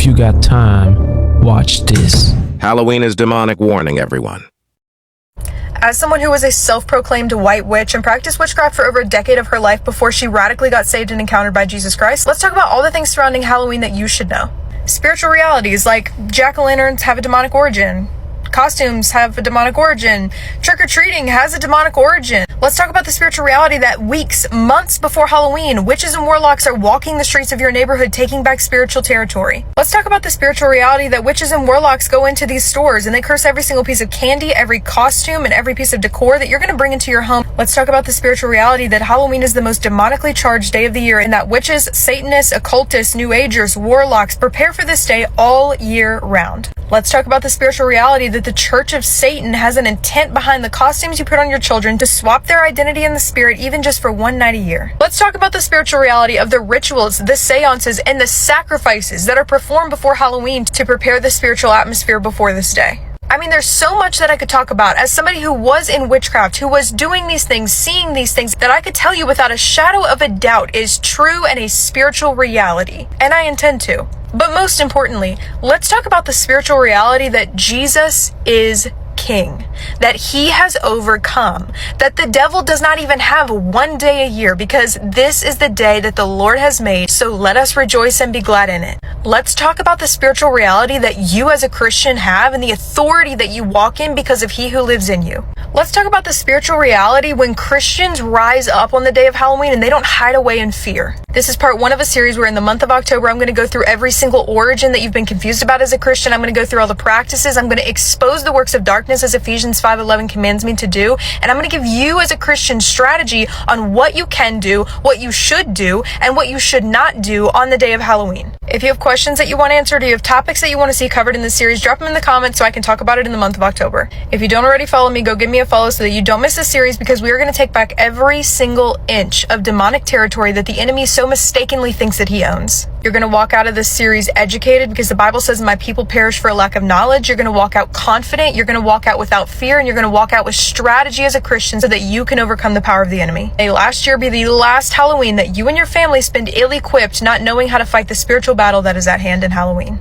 If you got time, watch this. Halloween is demonic warning, everyone. As someone who was a self-proclaimed white witch and practiced witchcraft for over a decade of her life before she radically got saved and encountered by Jesus Christ, let's talk about all the things surrounding Halloween that you should know. Spiritual realities like jack-o'-lanterns have a demonic origin. Costumes have a demonic origin. Trick-or-treating has a demonic origin. Let's talk about the spiritual reality that weeks, months before Halloween, witches and warlocks are walking the streets of your neighborhood taking back spiritual territory. Let's talk about the spiritual reality that witches and warlocks go into these stores and they curse every single piece of candy, every costume, and every piece of decor that you're going to bring into your home. Let's talk about the spiritual reality that Halloween is the most demonically charged day of the year and that witches, Satanists, occultists, New Agers, warlocks prepare for this day all year round. Let's talk about the spiritual reality that the Church of Satan has an intent behind the costumes you put on your children to swap their identity in the spirit even just for one night a year. Let's talk about the spiritual reality of the rituals, the seances, and the sacrifices that are performed before Halloween to prepare the spiritual atmosphere before this day. I mean, there's so much that I could talk about as somebody who was in witchcraft, who was doing these things, seeing these things, that I could tell you without a shadow of a doubt is true and a spiritual reality. And I intend to. But most importantly, let's talk about the spiritual reality that Jesus is King, that he has overcome, that the devil does not even have one day a year because this is the day that the Lord has made, so let us rejoice and be glad in it. Let's talk about the spiritual reality that you as a Christian have and the authority that you walk in because of he who lives in you. Let's talk about the spiritual reality when Christians rise up on the day of Halloween and they don't hide away in fear. This is part one of a series where in the month of October, I'm going to go through every single origin that you've been confused about as a Christian. I'm going to go through all the practices. I'm going to expose the works of darkness as Ephesians 5:11 commands me to do. And I'm going to give you as a Christian strategy on what you can do, what you should do, and what you should not do on the day of Halloween. If you have questions that you want answered or you have topics that you want to see covered in this series, drop them in the comments so I can talk about it in the month of October. If you don't already follow me, go give me a follow so that you don't miss this series because we are going to take back every single inch of demonic territory that the enemy so mistakenly thinks that he owns. You're going to walk out of this series educated because the Bible says my people perish for a lack of knowledge. You're going to walk out confident. You're going to walk out without fear, and you're going to walk out with strategy as a Christian so that you can overcome the power of the enemy. May last year be the last Halloween that you and your family spend ill-equipped, not knowing how to fight the spiritual battle that is at hand in Halloween.